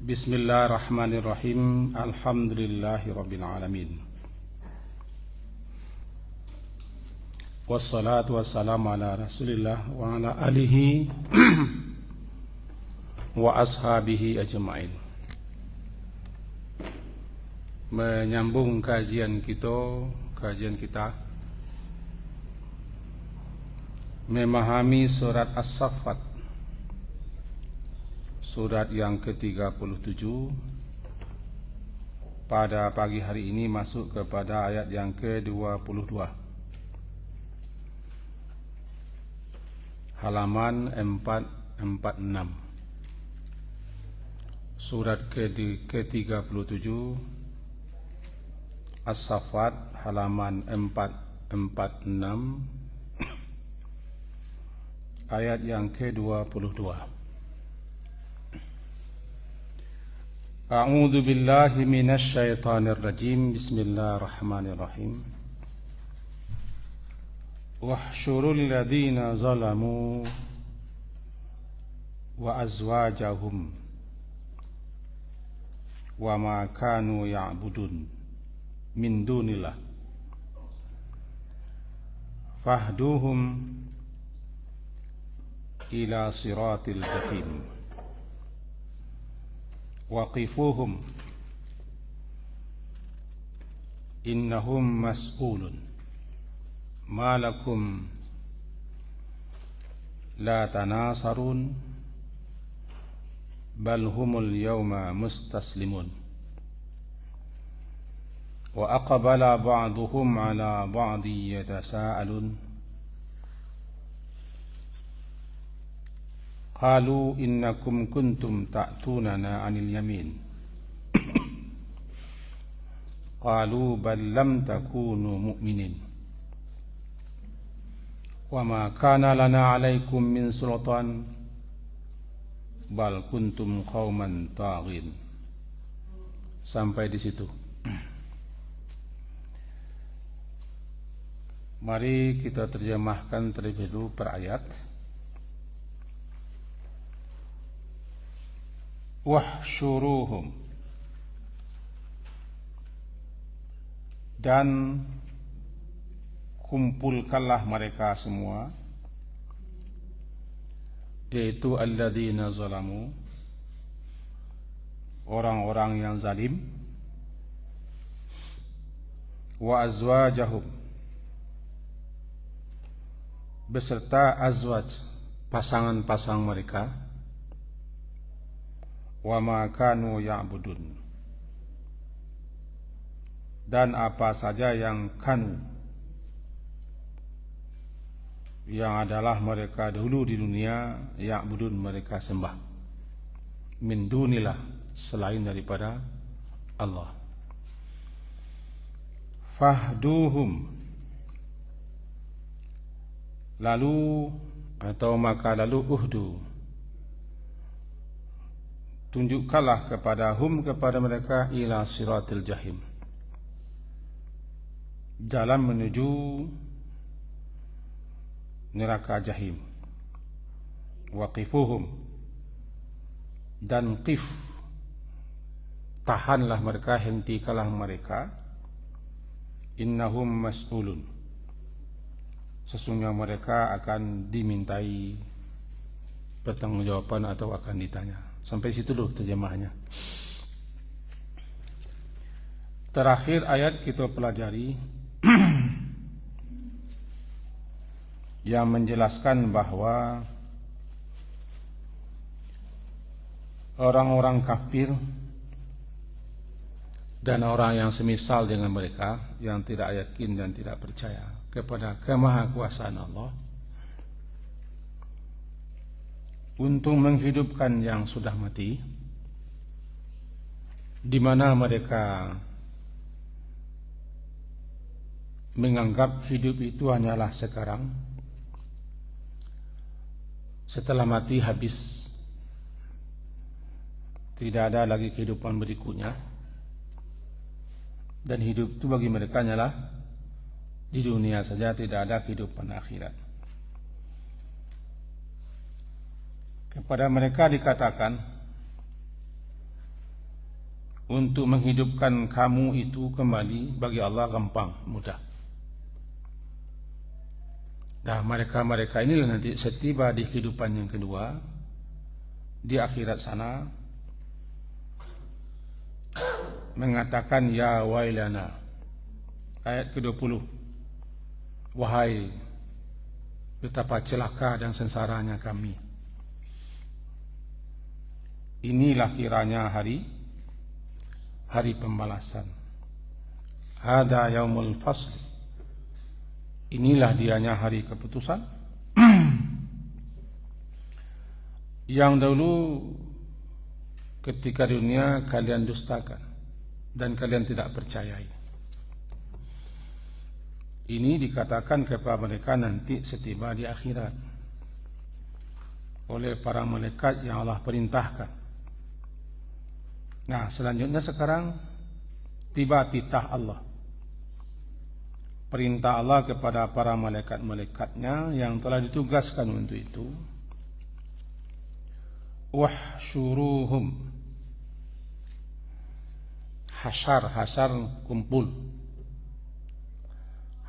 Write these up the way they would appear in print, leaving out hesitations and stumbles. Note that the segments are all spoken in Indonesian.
Bismillahirrahmanirrahim. Alhamdulillahirabbil alamin. Wassalatu wassalamu ala Rasulillah wa ala alihi wa ashabihi ajma'in. Menyambung kajian kita memahami surat As-Saffat, surat yang ke-37. Pada pagi hari ini masuk kepada ayat yang ke-22, halaman 446. Surat ke-37 As-Saffat, halaman 446, ayat yang ke-22. A'udzu billahi minasy syaithanir rajim. Bismillahirrahmanirrahim. Wahsyurul ladzina zalamu wa azwajahum wa ma kanu ya'budun min dunillah fahduhum ila siratil jahim waqifuhum innahum mas'ulun ma lakum la tanasarun bal humul yawma mustaslimun wa aqbala ba'duhum ala ba'di yatasaalun qalu innakum kuntum ta'tunana 'anil yamin qalu bal lam takunu mu'minin wa ma kana lana 'alaikum min sultan bal kuntum qauman taghin. Sampai di situ. Mari kita terjemahkan terlebih dahulu per ayat. Wahsyuruhum, dan kumpulkanlah mereka semua, yaitu alladzina zalamu, orang-orang yang zalim, wa azwajahum, beserta azwaj, pasangan-pasang mereka, wa ma kanu ya'budun, dan apa saja yang kanu, yang adalah mereka dahulu di dunia, ya'budun, mereka sembah, min dunillah, selain daripada Allah. Fahduhum, lalu atau maka lalu uhdu, tunjukkanlah kepada mereka ila siratil jahim, jalan menuju neraka jahim. Waqifuhum, dan qif, tahanlah mereka, hentikanlah mereka. Innahum mas'ulun, sesungguhnya mereka akan dimintai pertanggungjawaban atau akan ditanya. Sampai situ dulu terjemahannya. Terakhir ayat kita pelajari yang menjelaskan bahwa orang-orang kafir dan orang yang semisal dengan mereka yang tidak yakin dan tidak percaya kepada kemahakuasaan Allah untuk menghidupkan yang sudah mati, di mana mereka menganggap hidup itu hanyalah sekarang. Setelah mati habis, tidak ada lagi kehidupan berikutnya, dan hidup itu bagi mereka hanyalah di dunia saja, tidak ada kehidupan akhirat. Kepada mereka dikatakan untuk menghidupkan kamu itu kembali bagi Allah gampang, mudah. Nah, mereka-mereka inilah nanti setiba di kehidupan yang kedua, di akhirat sana, mengatakan ya wailana. Ayat ke-20. Wahai, betapa celaka dan sengsaranya kami. Inilah kiranya hari pembalasan. Hada yaumul fasl. Inilah dianya hari keputusan. Yang dahulu ketika dunia kalian dustakan dan kalian tidak percayai. Ini dikatakan kepada mereka nanti setiba di akhirat oleh para malaikat yang Allah perintahkan. Nah, selanjutnya sekarang tiba titah Allah. Perintah Allah kepada para malaikat-malaikatnya yang telah ditugaskan untuk itu. Wahsyuruhum. Hasyar kumpul.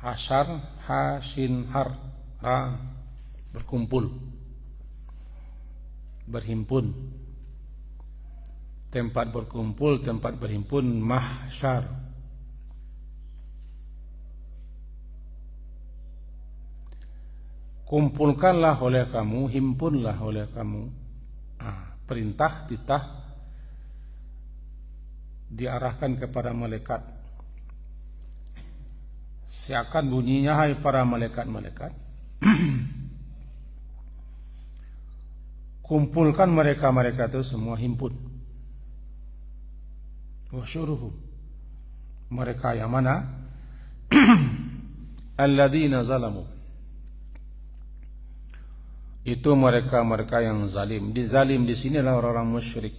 Hasyar, hasin har, ra, berkumpul, berhimpun. Tempat berkumpul, tempat berhimpun, mahsyar. Kumpulkanlah oleh kamu, himpunlah oleh kamu. Perintah, titah diarahkan kepada malaikat. Seakan bunyinya, hai para malaikat-malaikat, kumpulkan mereka-mereka itu semua, himpun. Wasyuruhum, mereka yang mana? Alladzina zalamu, itu mereka-mereka yang zalim. Zalim di sini adalah orang-orang musyrik,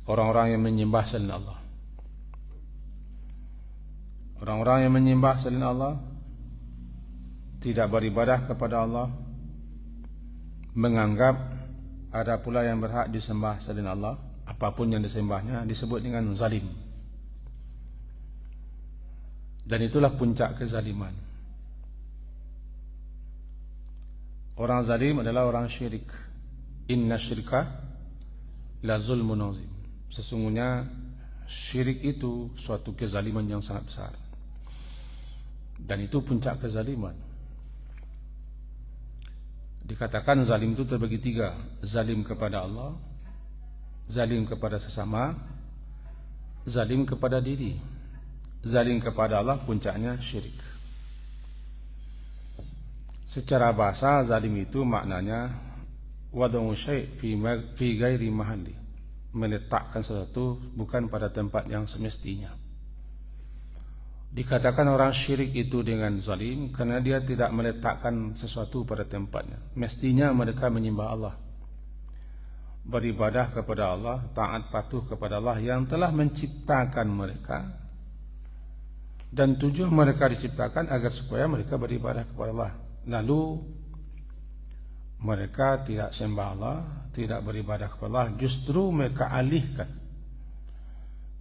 orang-orang yang menyembah selain Allah. Orang-orang yang menyembah selain Allah, tidak beribadah kepada Allah, menganggap ada pula yang berhak disembah selain Allah, apapun yang disembahnya disebut dengan zalim. Dan itulah puncak kezaliman. Orang zalim adalah orang syirik. Inna syirka la zulmun azim. Sesungguhnya syirik itu suatu kezaliman yang sangat besar. Dan itu puncak kezaliman. Dikatakan zalim itu terbagi tiga. Zalim kepada Allah, zalim kepada sesama, zalim kepada diri. Zalim kepada Allah puncaknya syirik. Secara bahasa zalim itu maknanya wad'u syai' fi ghairi mahalli, meletakkan sesuatu bukan pada tempat yang semestinya. Dikatakan orang syirik itu dengan zalim karena dia tidak meletakkan sesuatu pada tempatnya. Mestinya mereka menyembah Allah, beribadah kepada Allah, taat patuh kepada Allah yang telah menciptakan mereka, dan tujuan mereka diciptakan agar supaya mereka beribadah kepada Allah. Lalu mereka tidak sembah Allah, tidak beribadah kepada Allah, justru mereka alihkan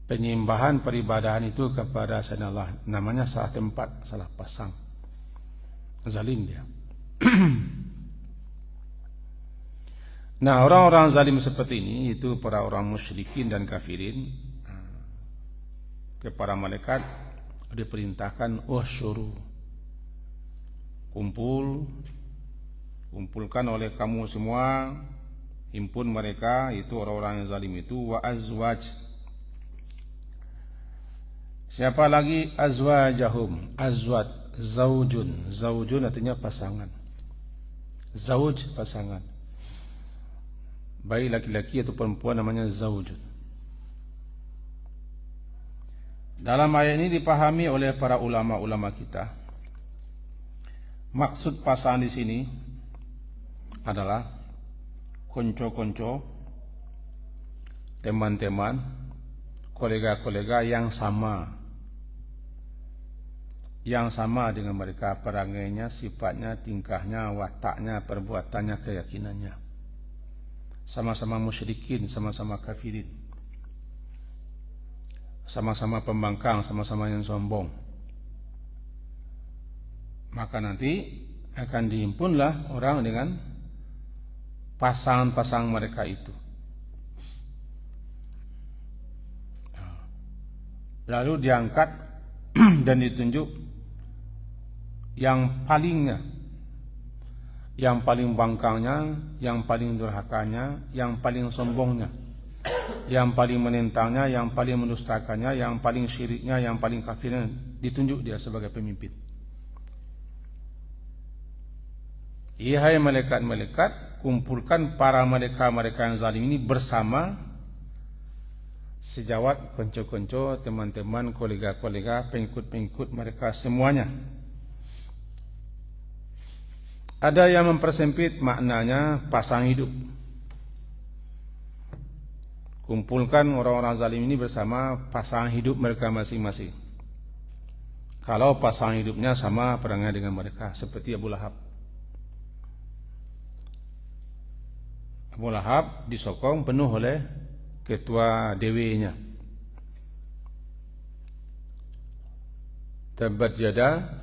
penyembahan peribadahan itu kepada selain Allah. Namanya salah tempat, salah pasang. Zalim dia. Nah, orang-orang zalim seperti ini itu para orang musyrikin dan kafirin. Kepada malaikat diperintahkan usyuru, kumpulkan oleh kamu semua, himpun mereka, itu orang-orang yang zalim itu. Wa azwaj, siapa lagi? Azwajahum. Azwaj, zaujun. Zaujun artinya pasangan. Zauj, pasangan. Baik laki-laki atau perempuan namanya zaujun. Dalam ayat ini dipahami oleh para ulama-ulama kita, maksud pasangan di sini adalah konco-konco, teman-teman, kolega-kolega yang sama dengan mereka, perangainya, sifatnya, tingkahnya, wataknya, perbuatannya, keyakinannya. Sama-sama musyrikin, sama-sama kafirin. sama-sama pembangkang, sama-sama yang sombong. Maka nanti akan dihimpunlah orang dengan pasangan-pasangan mereka itu. Lalu diangkat dan ditunjuk yang palingnya, yang paling bangkangnya, yang paling durhakanya, yang paling sombongnya, yang paling menentangnya, yang paling mendustakannya, yang paling syiriknya, yang paling kafirnya, ditunjuk dia sebagai pemimpin. Hai malaikat-malaikat, kumpulkan para mereka-mereka yang zalim ini bersama sejawat, konco-konco, teman-teman, kolega-kolega, pengikut-pengikut mereka semuanya. Ada yang mempersempit maknanya pasang hidup. Kumpulkan orang-orang zalim ini bersama pasangan hidup mereka masing-masing. Kalau pasangan hidupnya sama perangnya dengan mereka, seperti Abu Lahab. Abu Lahab disokong penuh oleh ketua DW-nya. Tabbat yada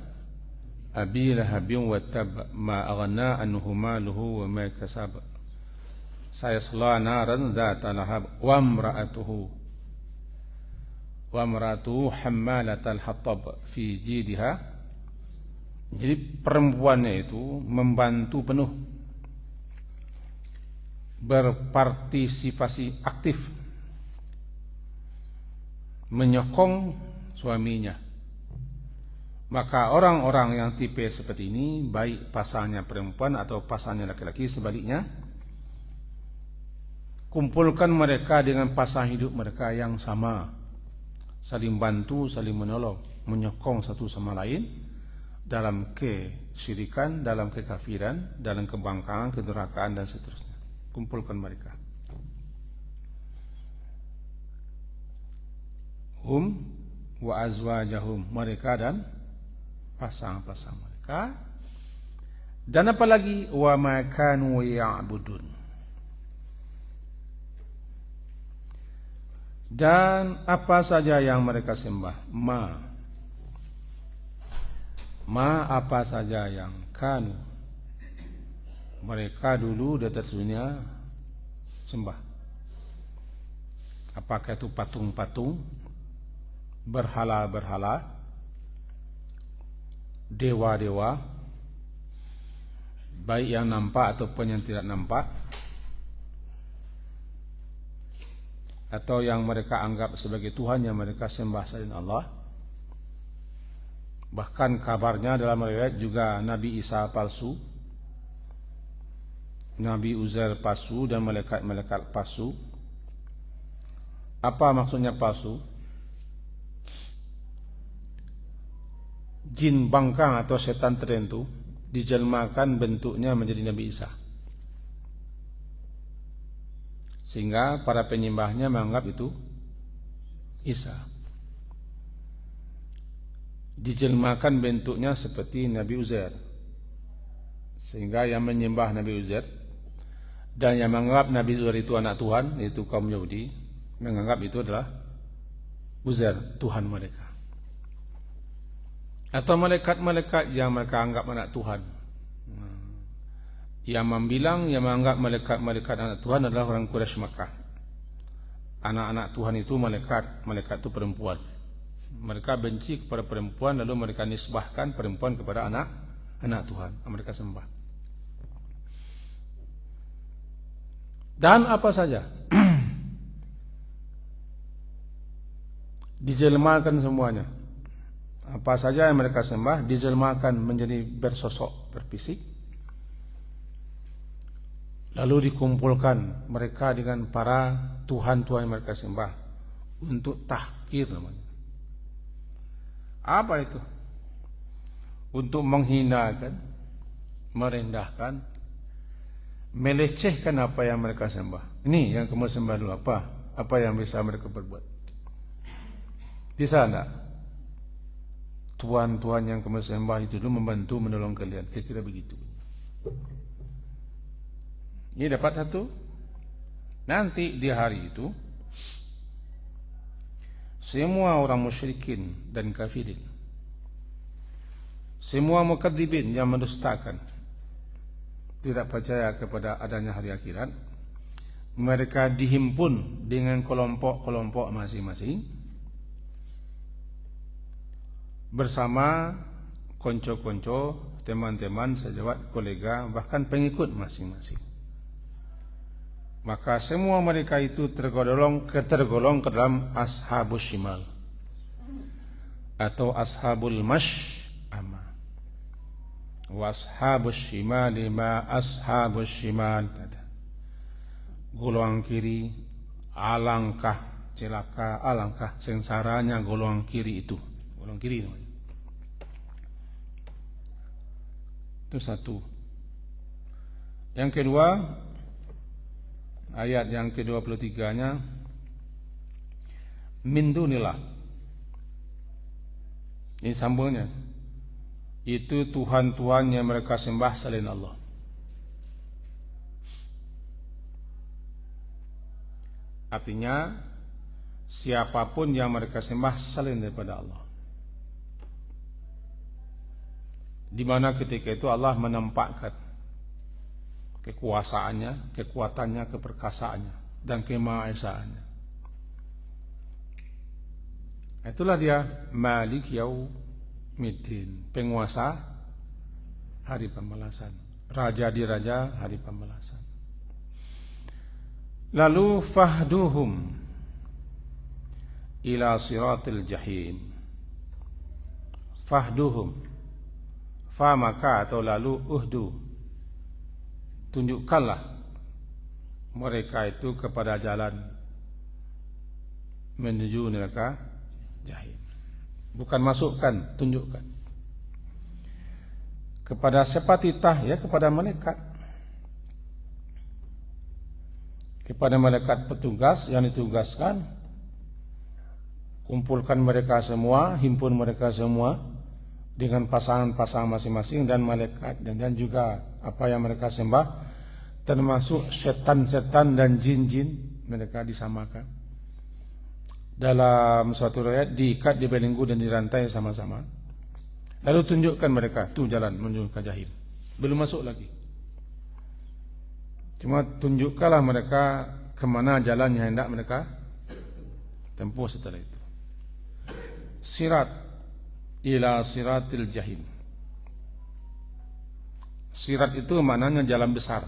Abi Lahabin wa tab ma aghna anhu maluhu wa ma kasab sayasla naran dzata lahab wa imra'atuhu hammalatal hatab fi jidha. Jadi perempuannya itu membantu penuh, berpartisipasi aktif, menyokong suaminya. Maka orang-orang yang tipe seperti ini, baik pasangannya perempuan atau pasangannya laki-laki, sebaliknya, kumpulkan mereka dengan pasangan hidup mereka yang sama, saling bantu, saling menolong, menyokong satu sama lain dalam kesyirikan, dalam kekafiran, dalam kebangkangan, kedurhakaan dan seterusnya. Kumpulkan mereka. Wa azwajahum, mereka dan pasangan-pasangan mereka. Dan apalagi wa ma kanu ya'budun, dan apa saja yang mereka sembah. Ma apa saja yang kanu mereka dulu di atas dunia sembah. Apakah itu patung-patung, berhala-berhala, dewa-dewa, baik yang nampak ataupun yang tidak nampak, atau yang mereka anggap sebagai Tuhan yang mereka sembah selain Allah. Bahkan kabarnya dalam riwayat juga Nabi Isa palsu, Nabi Uzair palsu, dan malaikat-malaikat palsu. Apa maksudnya palsu? Jin bangkang atau setan tertentu dijelmakan bentuknya menjadi Nabi Isa, sehingga para penyembahnya menganggap itu Isa. Dijelmakan bentuknya seperti Nabi Uzair, sehingga yang menyembah Nabi Uzair dan yang menganggap Nabi Uzair itu anak Tuhan, yaitu kaum Yahudi, menganggap itu adalah Uzair Tuhan mereka. Atau malaikat-malaikat yang mereka anggap anak Tuhan. Yang membilang, yang menganggap malaikat-malaikat anak Tuhan adalah orang Quraisy Makkah. Anak-anak Tuhan itu malaikat, malaikat itu perempuan. Mereka benci kepada perempuan, lalu mereka nisbahkan perempuan kepada anak Tuhan. Mereka sembah. Dan apa saja dijelmakan semuanya. Apa saja yang mereka sembah dijelmakan menjadi bersosok, berfisik. Lalu dikumpulkan mereka dengan para Tuhan-Tuhan yang mereka sembah untuk tahkir namanya. Apa itu? Untuk menghinakan, merendahkan, melecehkan apa yang mereka sembah. Ini yang kamu sembah dulu apa? Apa yang bisa mereka berbuat? Bisa enggak? Tuhan-Tuhan yang kamu sembah itu dulu membantu menolong kalian. Kira-kira begitu. Ini dapat satu. Nanti di hari itu semua orang musyrikin dan kafirin, semua mukadzibin yang mendustakan, tidak percaya kepada adanya hari akhirat, mereka dihimpun dengan kelompok-kelompok masing-masing bersama konco-konco, teman-teman, sejawat, kolega, bahkan pengikut masing-masing. Maka semua mereka itu tergolong ke dalam ashabus shimal atau ashabul mash'ama. Wa ashabus shimali ma ashabus shimal. Golongan kiri, alangkah celaka, alangkah sengsaranya golongan kiri itu. Golongan kiri namanya. Itu satu. Yang kedua, ayat yang ke-23-nya, min dunillah. Ini sambungnya. Itu Tuhan-Tuhan yang mereka sembah selain Allah. Artinya siapapun yang mereka sembah selain daripada Allah. Di mana ketika itu Allah menampakkan kekuasaannya, kekuatannya, keperkasaannya, dan kemahaesaannya. Itulah dia Malik Yaumiddin, penguasa hari pembalasan, raja di raja hari pembalasan. Lalu fahduhum ila siratil jahim. Fahduhum, fa maka atau lalu uhdu, tunjukkanlah mereka itu kepada jalan menuju neraka jahim. Bukan masukkan, tunjukkan. Kepada siapa titah? Ya, kepada malaikat. Kepada malaikat petugas yang ditugaskan, kumpulkan mereka semua, himpun mereka semua dengan pasangan-pasangan masing-masing dan malaikat, dan juga apa yang mereka sembah, termasuk setan-setan dan jin-jin, mereka disamakan. Dalam suatu riwayat diikat, dibelenggu dan dirantai sama-sama. Lalu tunjukkan mereka, tu jalan menuju ke jahim. Belum masuk lagi. Cuma tunjukkanlah mereka kemana jalan yang hendak mereka tempuh setelah itu. Sirat ila siratil jahim. Sirat itu maknanya jalan besar.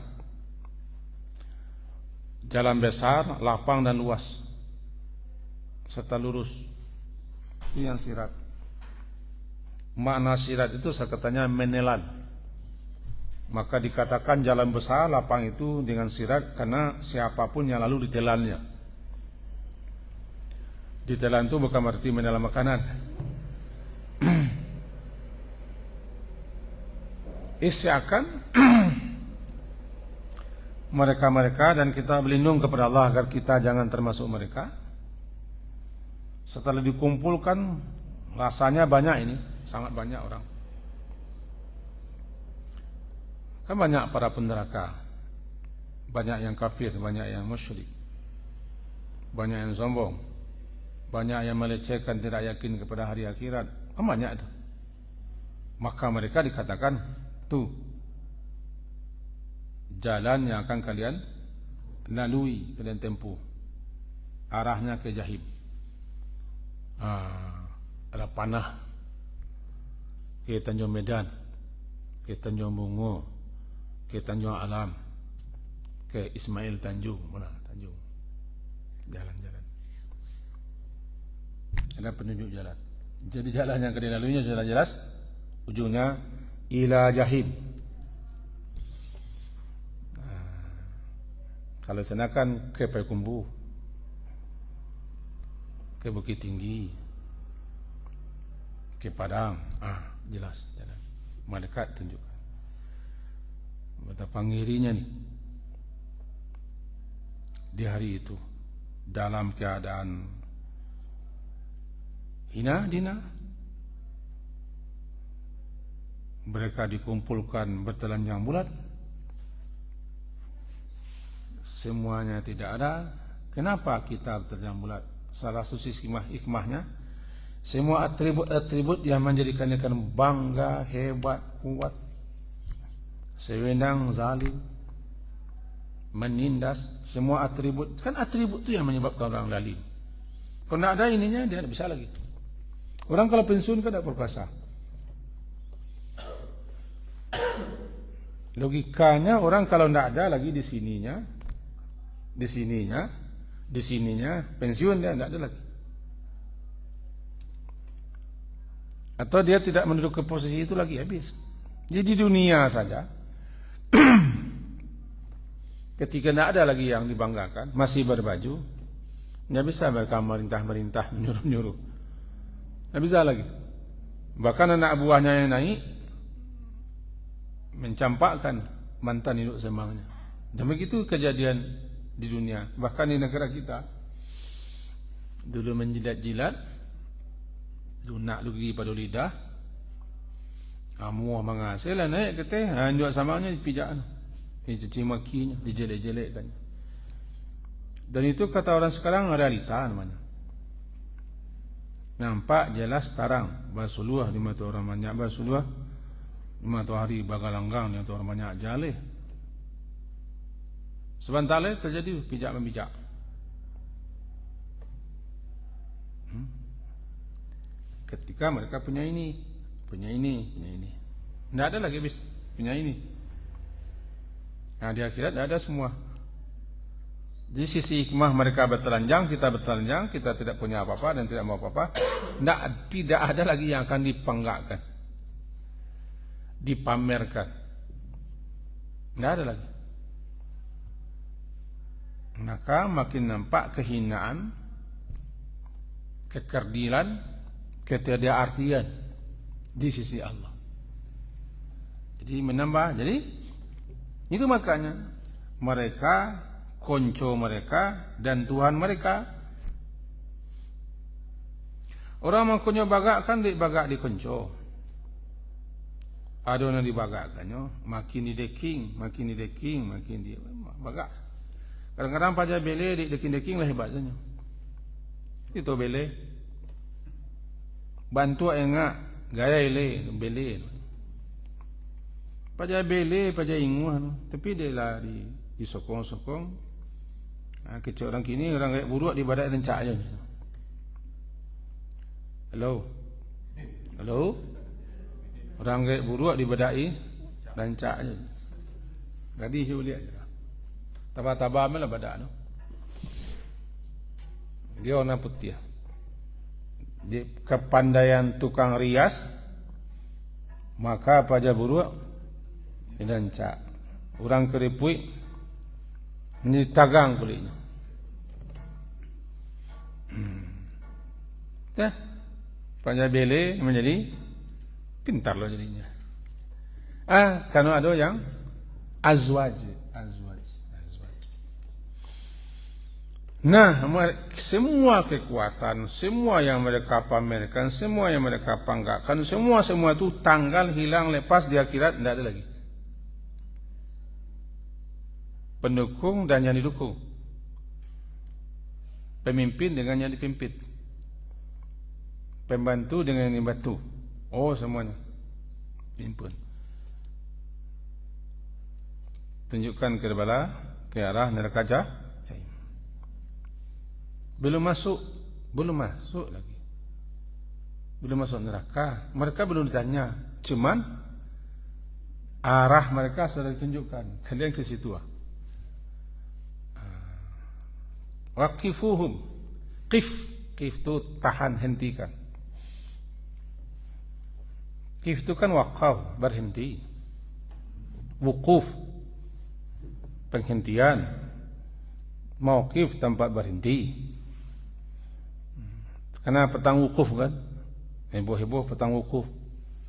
Jalan besar, lapang dan luas, serta lurus. Itu yang sirat. Makna sirat itu katanya menelan. Maka dikatakan jalan besar, lapang itu dengan sirat karena siapapun yang lalu ditelannya. Ditelan itu bukan berarti menelan makanan. Isyakan mereka-mereka, dan kita berlindung kepada Allah agar kita jangan termasuk mereka. Setelah dikumpulkan, rasanya banyak ini, sangat banyak orang. Kan banyak para penderaka, banyak yang kafir, banyak yang musyrik, banyak yang sombong, banyak yang melecehkan, tidak yakin kepada hari akhirat. Kan banyak itu. Maka mereka dikatakan, tuh jalan yang akan kalian lalui, kalian tempuh, arahnya ke jahim. Ada panah ke Tanjung Medan, ke Tanjung Bungo, ke Tanjung Alam, ke Ismail Tanjung, mana Tanjung, jalan-jalan. Ada penunjuk jalan. Jadi jalan yang kalian laluinya sudah jelas, ujungnya ila jahim. Kalau sana kan ke Payakumbuh, ke Bukit Tinggi, ke Padang, jelas jalan. Malaikat tunjukkan. Betapa ngirinya nih di hari itu, dalam keadaan hina dina, mereka dikumpulkan bertelanjang bulat, semuanya tidak ada. Kenapa kita bertelanjang bulat? salah satu hikmahnya, semua atribut-atribut yang menjadikannya bangga, hebat, kuat, sewenang, zalim, menindas, semua atribut. Kan atribut itu yang menyebabkan orang zalim. Kalau tidak ada ininya, dia tidak bisa lagi. Orang kalau pensiun kan tidak berkuasa. Logikanya orang kalau tidak ada lagi di sininya, pensiun dia tidak ada lagi. Atau dia tidak menduduki posisi itu lagi, habis. Jadi di dunia saja, ketika tidak ada lagi yang dibanggakan, masih berbaju, tidak bisa mereka merintah, menyuruh-nyuruh. Tidak bisa lagi. Bahkan anak buahnya yang naik, mencampakkan mantan induk semangnya. Dan begitu kejadian di dunia. Bahkan di negara kita, dulu menjilat-jilat, lunak lugi pada lidah, muah menghasil lah naik ke teh, induk samangnya dipijak, dicaci makinya, dijelek-jelekkan. Dan itu kata orang sekarang realita namanya. Nampak jelas tarang, basuluah di mata orang banyak, basuluah di mata hari bagalanggang di mata orang banyak jaleh. Sebentar lagi terjadi pijak membijak. Ketika mereka punya ini. Tidak ada lagi punya ini. Nah di akhirat tidak ada semua. Di sisi hikmah mereka bertelanjang, kita tidak punya apa-apa dan tidak mau apa-apa. Tidak ada lagi yang akan dipanggakkan, dipamerkan. Tidak ada lagi. Maka makin nampak kehinaan, kekerdilan, ketidakartian di sisi Allah. Jadi menambah. Jadi itu makanya mereka, konco mereka dan Tuhan mereka. Orang mengkonyo bagak kan bagak di konco. Ada yang dibagakkannya, makin di deking, makin di bagak. Kadang-kadang pajak bele di deking lah hebatnya. Itu bele. Bantu enggak gaya bele. Pajak bele, pajak inguan, tapi dia lah disokong-sokong. Nah, kecil orang kini orang kayak buruk di badak rencak aja. Halo. Orang kayak buruk di badak rencak aja. Jadi hiu lihat je. Tabah-tabah malah badak no. Dia warna putih. Di kepandaian tukang rias, maka pajak buruk rencak. Orang keripui ini tagang kulitnya. Pajak bele menjadi pintar loh jadinya. Karena ada yang azwaj. Nah, semua kekuatan, semua yang mereka pamerkan, semua yang mereka panggakkan, semua itu tanggal hilang lepas di akhirat, tidak ada lagi. Pendukung dan yang didukung, pemimpin dengan yang dipimpin, pembantu dengan yang dibantu. Oh, semuanya himpun. Tunjukkan ke arah neraka jahannam. Belum masuk lagi. Belum masuk neraka. Mereka belum ditanya. Cuman arah mereka sudah ditunjukkan. Kalian ke situ. Waqifuhum. Qif itu tahan, hentikan. Qif itu kan waqaf, berhenti. Wukuf, penghentian. Mauqif, tempat berhenti. Karena petang wukuf kan, heboh-heboh petang wukuf,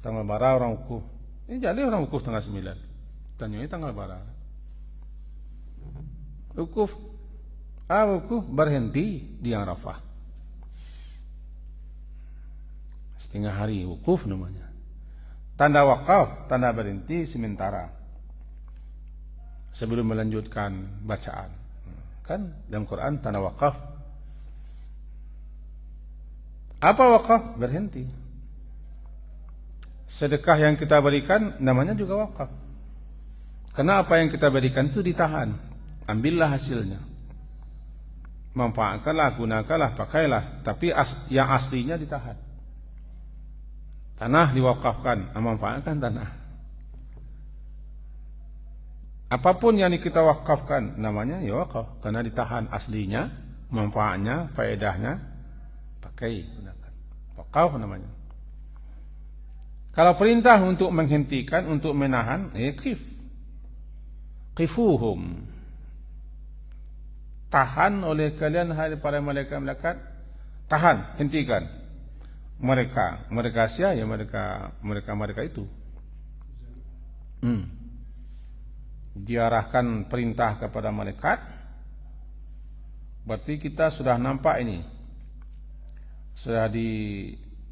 tanggal bara orang wukuf. Ini jadi orang wukuf tanggal 9. Tanya tanggal bara. Wukuf berhenti di Arafah. Setengah hari wukuf namanya. Tanda wakaf, tanda berhenti sementara. Sebelum melanjutkan bacaan. Kan dalam Quran tanda wakaf. Apa wakaf? Berhenti. Sedekah yang kita berikan namanya juga wakaf. Karena apa yang kita berikan itu ditahan. Ambillah hasilnya. Manfaatkanlah, gunakanlah, pakailah. Tapi yang aslinya ditahan. Tanah diwakafkan, manfaatkan tanah. Apapun yang kita wakafkan namanya ya wakaf. Karena ditahan aslinya, manfaatnya, faedahnya, pakai, gunakan. Wakaf namanya. Kalau perintah untuk menghentikan, untuk menahan, qifuhum. Tahan oleh kalian hai para malaikat-malaikat, tahan, hentikan. Mereka siapa ya mereka itu. Diarahkan perintah kepada malaikat. Berarti kita sudah nampak ini. Sudah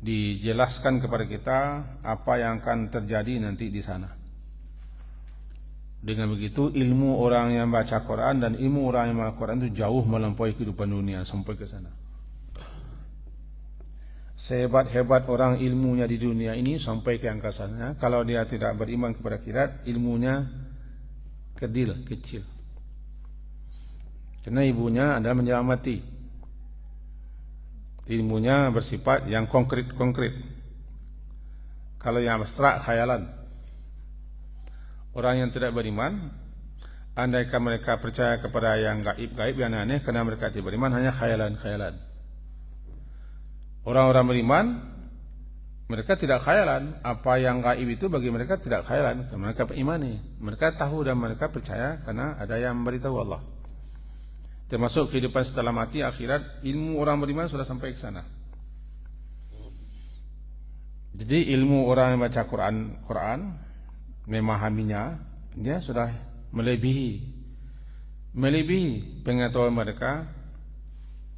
dijelaskan kepada kita apa yang akan terjadi nanti di sana. Dengan begitu ilmu orang yang baca Quran dan ilmu orang yang baca Quran itu jauh melampaui kehidupan dunia sampai ke sana. Sehebat-hebat orang ilmunya di dunia ini sampai ke angkasanya, kalau dia tidak beriman kepada akhirat, ilmunya kecil. Karena ibunya adalah menyelamati. Ilmunya bersifat yang konkret. Kalau yang abstrak, khayalan. Orang yang tidak beriman, andaikan mereka percaya kepada yang gaib yang aneh, karena mereka tidak beriman, hanya khayalan. Orang-orang beriman, mereka tidak khayalan. Apa yang gaib itu bagi mereka tidak khayalan, karena mereka berimani. Mereka tahu dan mereka percaya karena ada yang memberitahu Allah. Termasuk kehidupan setelah mati, akhirat, ilmu orang beriman sudah sampai ke sana. Jadi ilmu orang yang baca Quran memahaminya, dia sudah melebihi pengetahuan mereka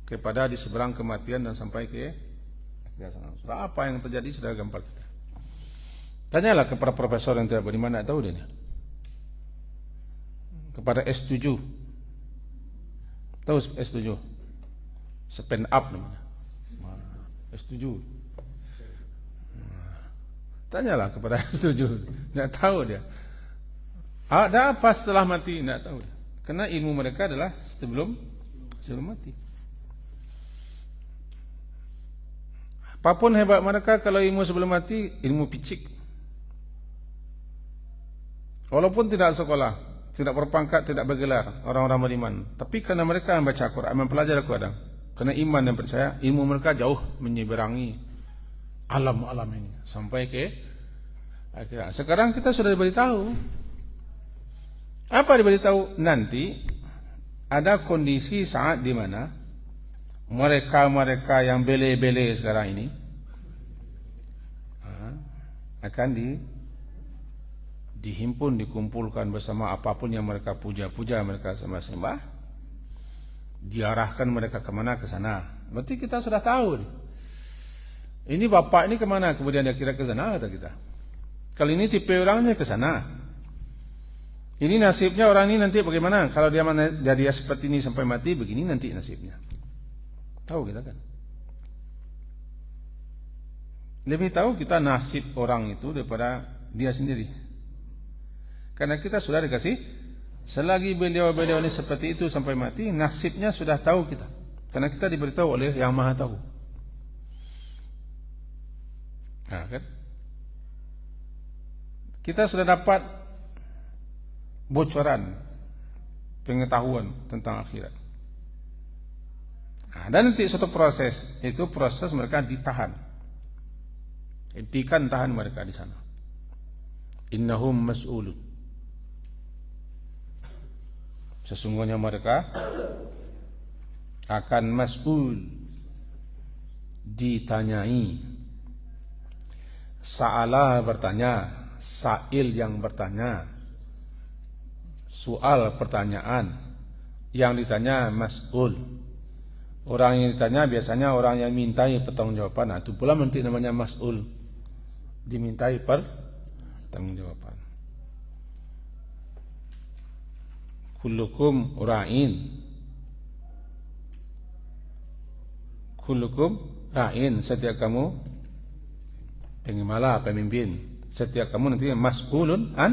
kepada di seberang kematian dan sampai ke sana. Sudah apa yang terjadi sudah gampang kita. Tanyalah kepada profesor yang tidak beriman, tidak tahu dia. Kepada S7, tahu S7? Spend up namanya. S7. Tanyalah kepada S7, tidak tahu dia. Ada apa setelah mati? Tidak tahu dia. Karena ilmu mereka adalah sebelum mati. Apapun hebat mereka, kalau ilmu sebelum mati, ilmu picik. Walaupun tidak sekolah, tidak berpangkat, tidak bergelar, orang-orang beriman. Tapi karena mereka yang baca Quran, mempelajari Quran, karena iman dan percaya, ilmu mereka jauh menyeberangi alam-alam ini sampai ke akhirat. Sekarang kita sudah diberitahu. Apa diberitahu? Nanti ada kondisi saat di mana mereka yang bele-bele sekarang ini akan dihimpun, dikumpulkan bersama apapun yang mereka puja-puja, mereka sembah-sembah, diarahkan mereka kemana, ke sana. Berarti kita sudah tahu nih. Ini bapak ini kemana? Kemudian dia kira ke sana, kata kita. Kali ini tipe orangnya ke sana. Ini nasibnya orang ini nanti bagaimana? Kalau dia seperti ini sampai mati, begini nanti nasibnya. Tahu kita kan? Lebih tahu kita nasib orang itu daripada dia sendiri. Karena kita sudah dikasih, selagi beliau ini seperti itu sampai mati, nasibnya sudah tahu kita. Karena kita diberitahu oleh Yang Maha Tahu. Nah, kan? Kita sudah dapat bocoran pengetahuan tentang akhirat. Nah, dan nanti suatu proses, itu proses mereka ditahan. Hentikan tahan mereka di sana. Innahum mas'ulun. Sesungguhnya mereka akan mas'ul, ditanyai. Sa'ala bertanya, sa'il yang bertanya, soal pertanyaan, yang ditanya mas'ul. Orang yang ditanya biasanya orang yang mintai pertanggungjawaban. Nah, itu pula nanti namanya mas'ul, dimintai pertanggungjawaban. Kullukum ra'in, kullukum ra'in, setiap kamu penggembala, pemimpin. Setiap kamu nanti mas'ulun an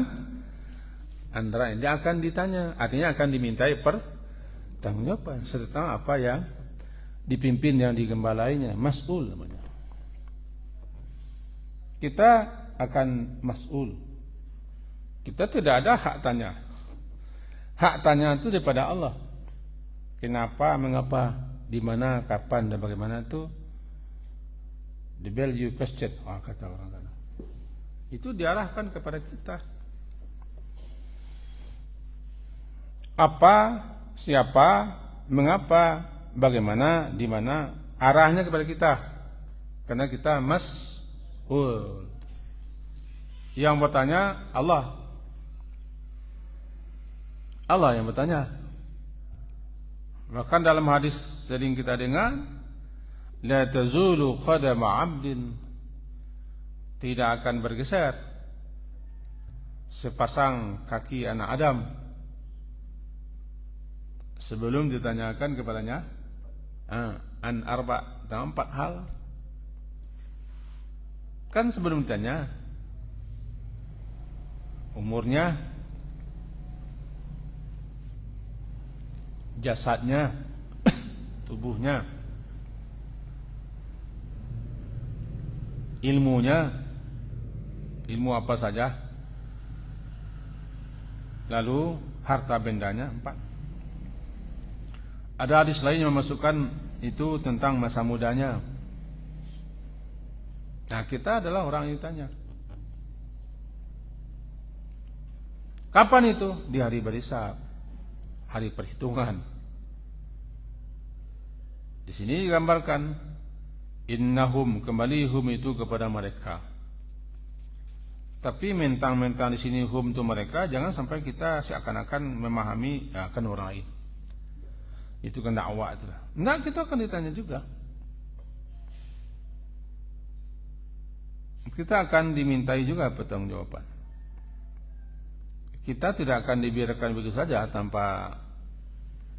ra'in. Dia akan ditanya, artinya akan dimintai pertanggungjawaban tentang apa yang dipimpin, yang digembalainya. Mas'ul namanya. Kita akan mas'ul. Kita tidak ada hak tanya. Hak tanya itu daripada Allah. Kenapa, mengapa, di mana, kapan, dan bagaimana itu the value question, kata orang sana. Itu diarahkan kepada kita. Apa, siapa, mengapa, bagaimana, di mana, arahnya kepada kita. Karena kita mas'ul. Yang bertanya Allah. Allah yang bertanya. Bahkan dalam hadis sering kita dengar, la tazulu qadama 'abdin, tidak akan bergeser sepasang kaki anak Adam sebelum ditanyakan kepadanya an arba, tentang 4 hal. Kan sebelum ditanya umurnya, jasadnya, tubuhnya, ilmunya, ilmu apa saja, lalu harta bendanya, 4. Ada hadis lain yang memasukkan itu tentang masa mudanya. Nah, kita adalah orang yang ditanya. Kapan itu? Di hari berisab, hari perhitungan. Di sini digambarkan innahum, kembali hum itu kepada mereka. Tapi mentang-mentang di sini hum itu mereka, jangan sampai kita seakan-akan memahami akan orang lain. Itu kan dakwah itu. Enggak, kita akan ditanya juga. Kita akan dimintai juga pertanggungjawaban. Kita tidak akan dibiarkan begitu saja tanpa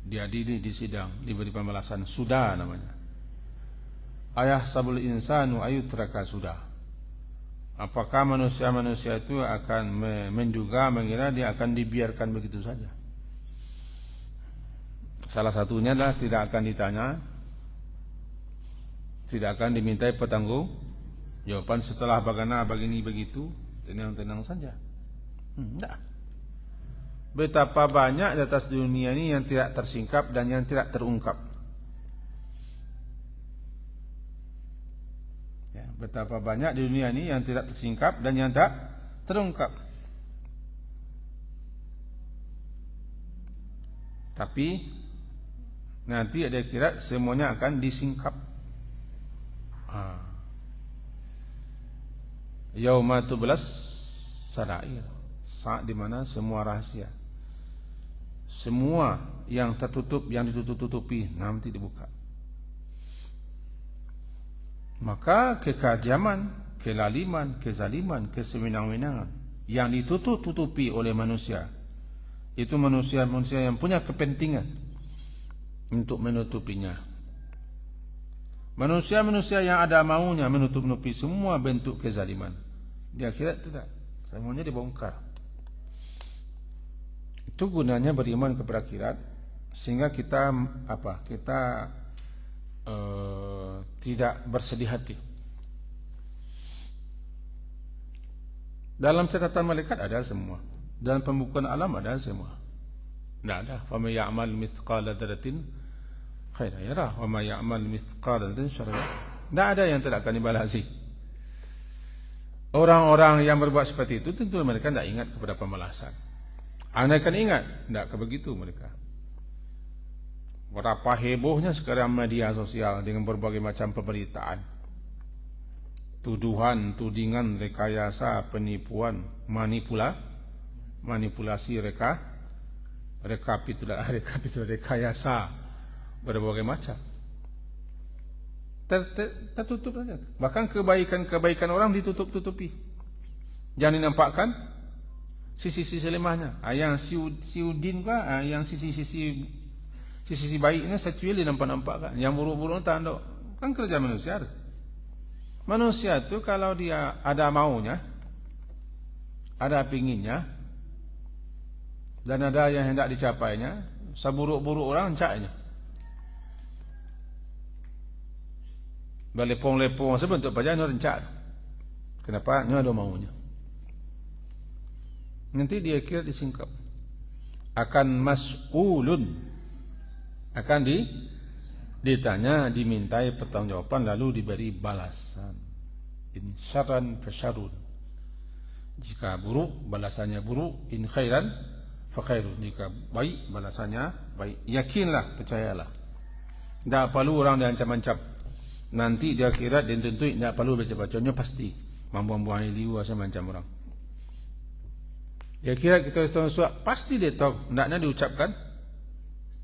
diadili di sidang, diberi pembalasan. Sudah namanya. Ayah sabul insanu ayutraka sudah. Apakah manusia-manusia itu akan menduga, mengira dia akan dibiarkan begitu saja? Salah satunya adalah tidak akan ditanya, tidak akan dimintai pertanggungjawaban setelah bagaimana begini begitu, tenang-tenang saja. Tidak. Betapa banyak di atas dunia ini yang tidak tersingkap dan yang tidak terungkap. Ya, betapa banyak di dunia ini yang tidak tersingkap dan yang tak terungkap. Tapi nanti ada kira semuanya akan disingkap. Yauma tublas sarair, saat di mana semua rahasia, semua yang tertutup, yang ditutup-tutupi nanti dibuka. Maka kekajaman, kelaliman, kezaliman, kesewenang-wenangan yang ditutup-tutupi oleh manusia, itu manusia-manusia yang punya kepentingan untuk menutupinya. Manusia-manusia yang ada maunya menutup-nutupi semua bentuk kezaliman. Di akhirat tidak, semuanya dibongkar. Itu gunanya beriman kepada akhirat, sehingga kita tidak bersedih hati. Dalam catatan malaikat ada semua, dalam pembukaan alam ada semua. Tidak ada. Wa may ya'mal mithqala dzarratin khairan yarah wa may ya'mal mithqala dzarratin syarran yarah. Tidak ada yang tidak akan dibalasi. Orang-orang yang berbuat seperti itu tentu mereka tidak ingat kepada pembalasan. Anda akan ingat, tidak begitu mereka. Berapa hebohnya sekarang media sosial dengan berbagai macam pemberitaan, tuduhan, tudingan, rekayasa, penipuan, manipulasi, rekapitulasi, rekayasa, berbagai macam. Tertutup saja. Bahkan kebaikan orang ditutup-tutupi. Jangan dinampakkan sisi-sisi lemahnya. Yang siudin yang sisi baiknya secuil nampak-nampakkan. Yang buruk-buruk tak ada Kan kerja manusia. Manusia itu kalau dia ada maunya, ada pinginnya, dan ada yang hendak dicapainya, seburuk-buruk orang encaknya. Berlepong-lepong sebentuk paja nó rencak. Kenapa? Nó ada maunya. Nanti dia kira disingkap. Akan mas'ulun. Akan ditanya, dimintai pertanggungjawaban, lalu diberi balasan. In syarran fasyarrun. Jika buruk, balasannya buruk. In khairan fa khairun. Jika baik, balasannya baik. Yakinlah, percayalah. Tak perlu orang dia ancam-ancam. Nanti dia kira dan tentu tidak perlu baca-bacanya pasti. Membuang-buang liu macam orang. Dia kira kita suat pasti detok. Hendaknya diucapkan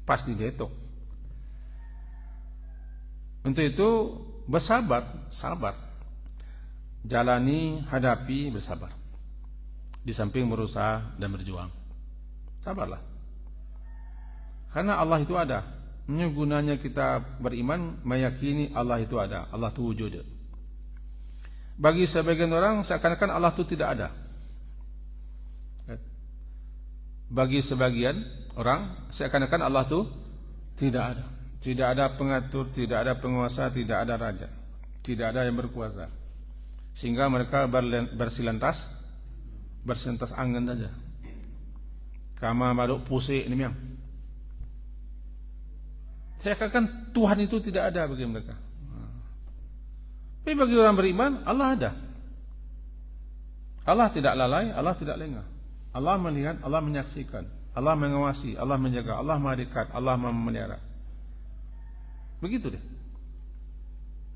pasti detok. Untuk itu bersabar, sabar. Jalani, hadapi, bersabar. Di samping berusaha dan berjuang. Sabarlah. Karena Allah itu ada. Ini gunanya kita beriman, meyakini Allah itu ada, Allah itu wujud. Bagi sebagian orang seakan-akan Allah itu tidak ada. Bagi sebagian orang seakan-akan Allah itu tidak ada. Tidak ada pengatur, tidak ada penguasa, tidak ada raja, tidak ada yang berkuasa. Sehingga mereka bersilantas angin saja. Kama maduk pusing ini yang. Saya katakan Tuhan itu tidak ada bagi mereka. Tapi bagi orang beriman, Allah ada. Allah tidak lalai, Allah tidak lengah. Allah melihat, Allah menyaksikan, Allah mengawasi, Allah menjaga, Allah menghadirat, Allah memelihara. Begitu deh.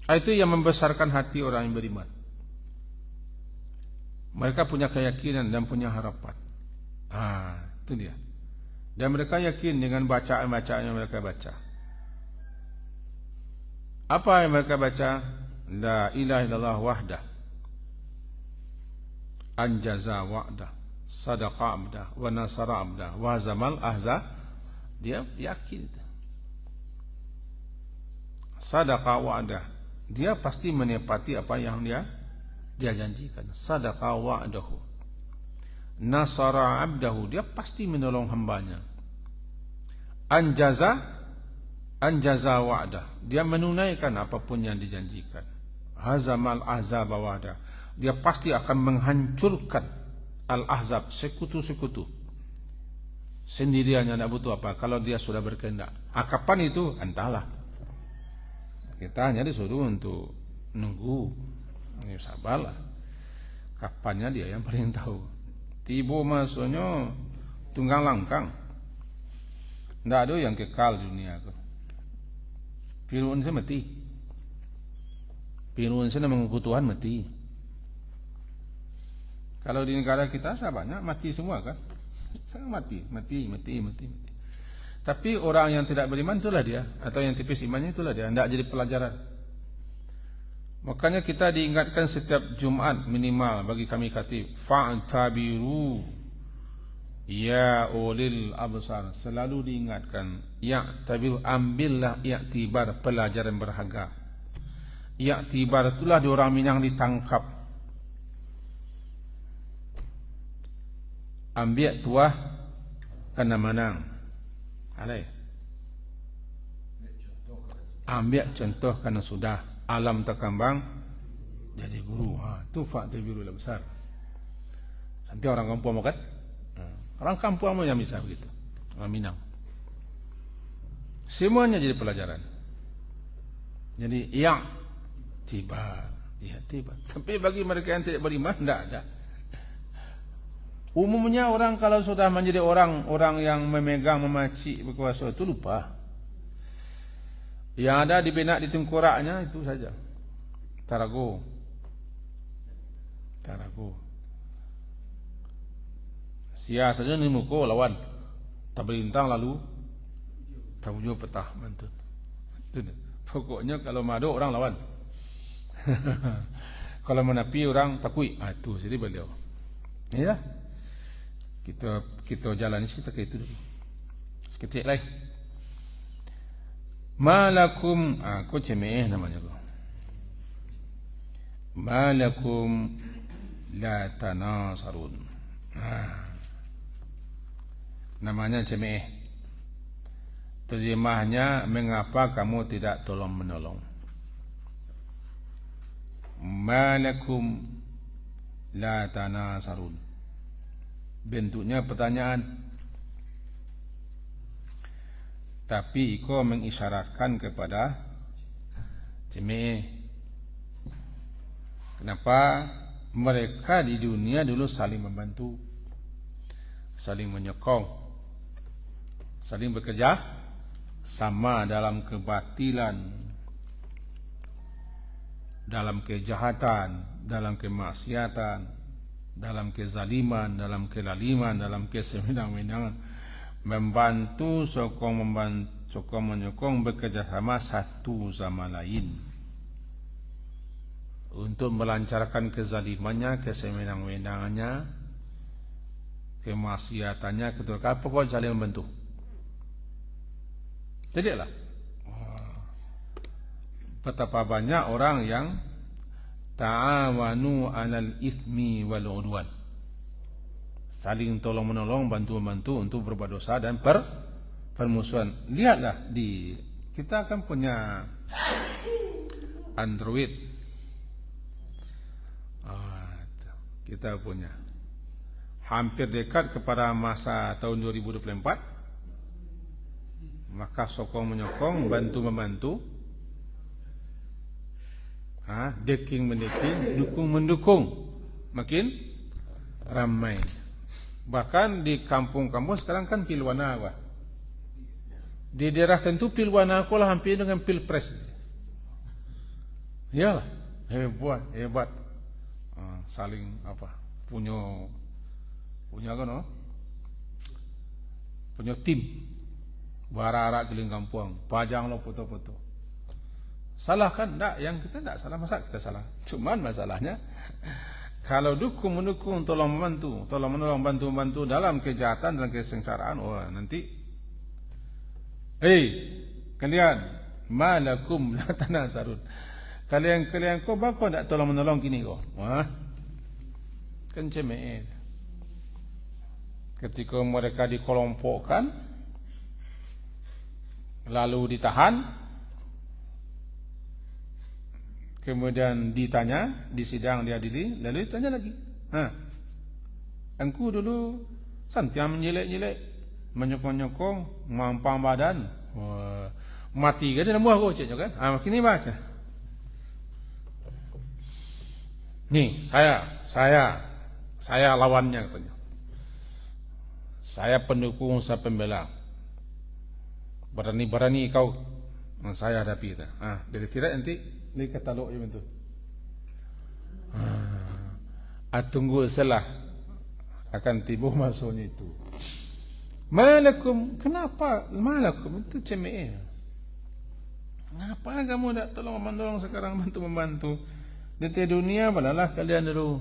Itu yang membesarkan hati orang yang beriman. Mereka punya keyakinan dan punya harapan. Itu dia. Dan mereka yakin dengan bacaan-bacaan yang mereka baca. Apa yang mereka baca? La ilaha illallah wahdah, anjaza wa'dah, sadaqa abdah, wa nasara abdah, wa zamal ahza. Dia yakin. Sadaqa wa'dah, dia pasti menepati apa yang dia janjikan. Sadaqa wa'dahu, nasara abdahu, dia pasti menolong hambanya. Anjaza wa'dah, dia menunaikan apapun yang dijanjikan. Hazamal ahzab wa'dah, dia pasti akan menghancurkan al-ahzab, sekutu-sekutu. Sendiriannya tidak butuh apa kalau dia sudah berkehendak. Kapan itu? Entahlah. Kita hanya disuruh untuk nunggu. Sabarlah. Kapannya dia yang paling tahu. Tiba masuknya tunggang langkang. Tidak ada yang kekal di dunia itu. Firman saya mati. Firman saya mengukur Tuhan mati. Kalau di negara kita banyak mati semua kan. Saya mati. Tapi orang yang tidak beriman itulah dia, atau yang tipis imannya itulah dia, tidak jadi pelajaran. Makanya kita diingatkan setiap Jumat minimal bagi kami khatib, fa'tabiru ya ulil absar, selalu diingatkan, ya'tabiru, ambillah i'tibar, pelajaran berharga. I'tibar itulah di orang Minang ditangkap. Ambil tuah kena menang. Alai. Ambil contoh karena sudah alam terkembang jadi guru. Itu fa'tabiru besar. Nanti orang kampung makan. Orang kampung yang bisa begitu. Orang Minang. Semuanya jadi pelajaran. Jadi tiba. Tapi bagi mereka yang tidak beriman tidak ada. Umumnya orang kalau sudah menjadi orang yang memegang, memacik, berkuasa itu lupa. Yang ada di benak di tengkoraknya itu saja. Tarago. Sia saja ni muko lawan. Tak berintang lalu tak punya petah mantut. Pokoknya kalau madu orang lawan. Kalau menapi orang takui. Itu jadi beliau. Ya. Kita jalan cerita ke itu dulu. Seketik lagi. Malakum, aku cemeh namanya kau. Malakum la tanasarun. Namanya cemeh. Terjemahnya, mengapa kamu tidak tolong menolong? Malakum la tanasarun. Bentuknya pertanyaan, tapi iko mengisyaratkan kepada jemaah. Kenapa? Mereka di dunia dulu saling membantu, saling menyokong, saling bekerja sama dalam kebatilan, dalam kejahatan, dalam kemaksiatan, dalam kezaliman, dalam kelaliman, dalam kesewenang-wenangan, membantu, sokong menyokong, bekerja sama satu sama lain untuk melancarkan kezalimannya, kesewenang-wenangannya, kemaksiatannya, keturkan, pokoknya saling membantu. Jadilah betapa banyak orang yang ta'awanu 'alal itsmi wal 'udwan, saling tolong menolong, bantu-bantu untuk berbuat dosa dan permusuhan. Lihatlah, kita kan punya Android, kita punya hampir dekat kepada masa tahun 2024, maka sokong menyokong, bantu membantu, deking mendeking, dukung mendukung, makin ramai. Bahkan di kampung-kampung sekarang kan pilwana, di daerah tentu pilwana aku lah hampir dengan pilpres. Iyalah, hebat. Saling punya kan, punya tim bara-ara keliling kampung, pajang lo foto-foto. Salah kan? Tak, yang kita tak salah, masa kita salah. Cuman masalahnya kalau mendukung, tolong menolong, bantu dalam kejahatan dan kesengsaraan, nanti kalian malakum la tanasarun. Kalian kau bakal tak tolong menolong kini kau? Kan cemeh. Ketika mereka dikelompokkan, lalu ditahan, kemudian ditanya, di sidang diadili, lalu ditanya lagi. Engkau dulu santiam menyelek-nyelek, menyokong-nyokong, mampang badan, mati ke dia namuah kau cek kan? Makin ni baca. Nih, saya lawannya katanya. Saya pendukung, saya pembela. Berani-berani kau saya hadapi. Kira-kira nanti ni kata lo yang itu. Tunggu selah akan tiba masuknya itu. Malakum, kenapa? Malakum itu cemeh. Kenapa kamu tak tolong menolong sekarang, bantu-membantu? Di dunia balalah kalian dulu.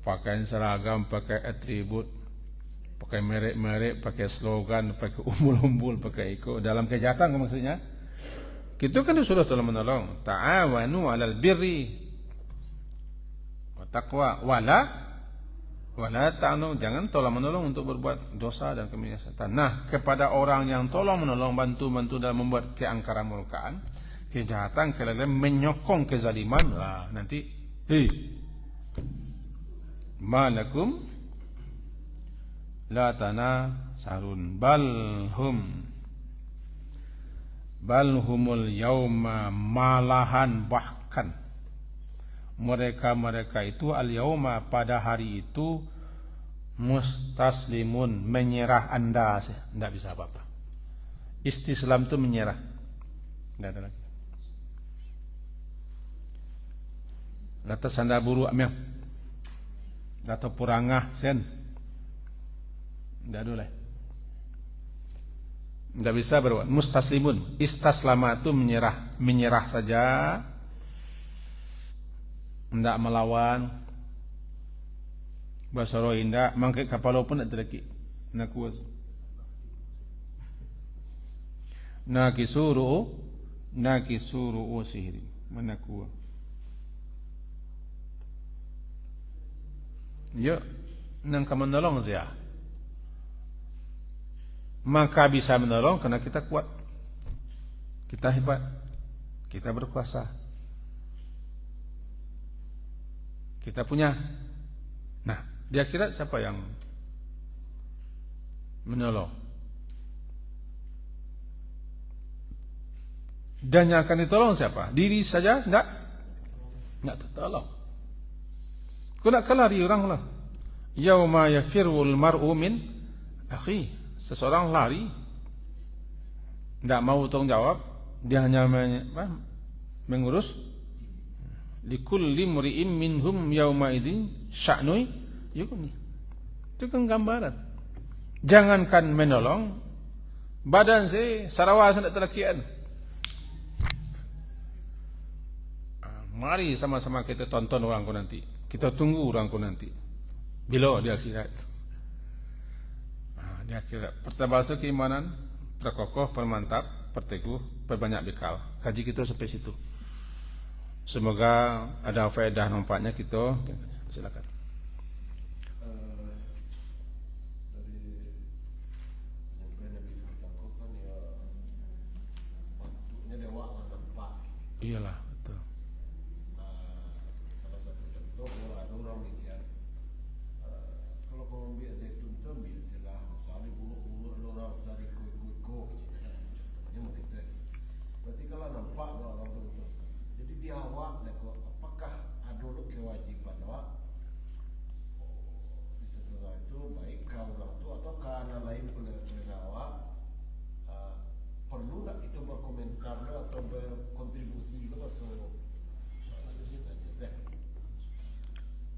Pakai seragam, pakai atribut, pakai merek-merek, pakai slogan, pakai umbul-umbul, pakai ikut dalam kejahatan maksudnya. Kita kan disuruh tolong menolong. Ta'awanu 'alal birri wa taqwa wala ta'anu, jangan tolong menolong untuk berbuat dosa dan kemaksiatan. Nah, kepada orang yang tolong menolong, bantu dalam membuat keangkaran murkaan, kejahatan, kelelahan, menyokong kezaliman, nanti malakum la tanasarun balhumul yauma, malahan bahkan mereka itu al yauma, pada hari itu, mustaslimun, menyerah anda, tidak bisa apa-apa. Istislam itu menyerah, tidak ada lagi. Lata sanda buru amel, lata purangah sen, tidak ada lagi. Tidak bisa berbuat. Mustaslimun, istaslama itu menyerah saja, tidak melawan. Bahasa roh indah, mangkik kapal pun tidak terleki. Nak kuas. nakisu ru'usihim. Mana kuah? Ya, nang menolong saya. Maka bisa menolong karena kita kuat, kita hebat, kita berkuasa, kita punya. Nah, di akhirat siapa yang menolong? Dan yang akan ditolong siapa? Diri saja enggak tertolong. Kau nak lari orang lah. Yauma yafirul mar'u min akhi. Seseorang lari, tidak mau tanggung jawab, dia hanya mengurus. Likulli mri'in minhum yauma idzin sya'nun yughni. Itu kan gambaran. Jangankan menolong, badan saya Sarawak hendak telakian. Mari sama-sama kita tonton orangku nanti. Kita tunggu orangku nanti. Bila di akhirat. Di akhirat. Pertabasa keimanan, perkokoh, permantap, perteguh, perbanyak bekal. Kaji kita sampai situ. Semoga ada faedah nampaknya kita. Silakan. Iyalah, betul. Salah satu contoh kalau ada orang bicara, kalau kau ambil zaitun tu ambil silah, usah dibuluk-buluk, orang usah dikuik-kuik, contohnya begitu. Berarti kalau nampak orang tu, jadi dia awak, apakah ada kewajiban awak di setelah itu baik kau orang tu atau karena lain keluarga awak? Perlu tak kita berkomentar atau berkontribusi ke pasal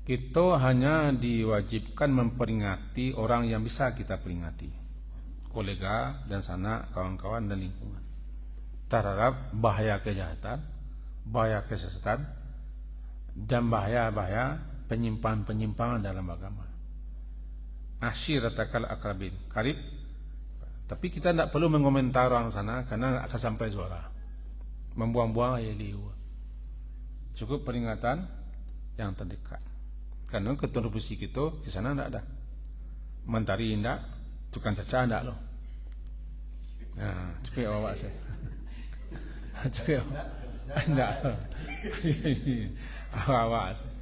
kita hanya diwajibkan memperingati orang yang bisa kita peringati, kolega dan sanak, kawan-kawan dan lingkungan, terhadap bahaya kejahatan, bahaya kesesatan, dan bahaya-bahaya penyimpangan dalam agama. Ashiratakal akrabin, karib. Tapi kita tidak perlu mengomentar orang sana karena akan sampai suara, membuang-buang air liur. Cukup peringatan yang terdekat. Karena kontribusi kita di sana tidak ada. Mentari tidak, tukang caca tidak loh. Nah, cukup awak saya. Cukup tidak. Awak saya.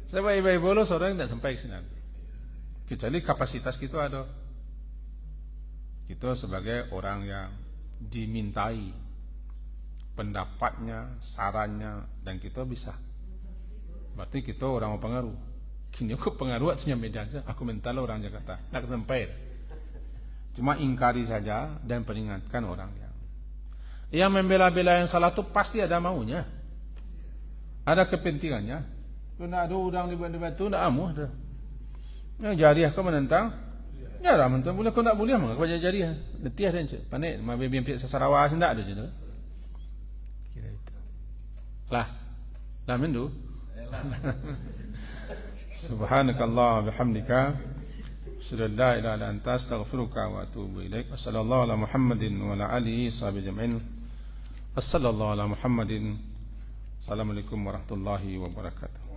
Sebab ibu-ibu lo seorang tidak sampai ke sini. Kecuali kapasitas kita ada. Kita sebagai orang yang dimintai pendapatnya, sarannya, dan kita bisa. Berarti kita orang pengaruh. Kini aku pengaruh artinya beda saja. Aku mental orang Jakarta, nak sampai. Cuma ingkari saja dan peringatkan orang yang membela-bela yang salah itu pasti ada maunya, ada kepentingannya. Kalau nak ada orang libat-libat itu, nak amuh dah. Yang jariah kau menentang. Ya lah, mentang boleh kau tak boleh mah kau jari letih dan cek panik mabe biar pihak Sarawak sendak ada je tu. Kira itu. Lah mendu. Subhanakallah bihamdika asyhadu an la ilaha illa anta astaghfiruka wa atubu ilaik. Wassallallahu ala Muhammadin wa ala alihi sahbihi jam'in. Wassallallahu ala Muhammadin. Assalamualaikum warahmatullahi wabarakatuh.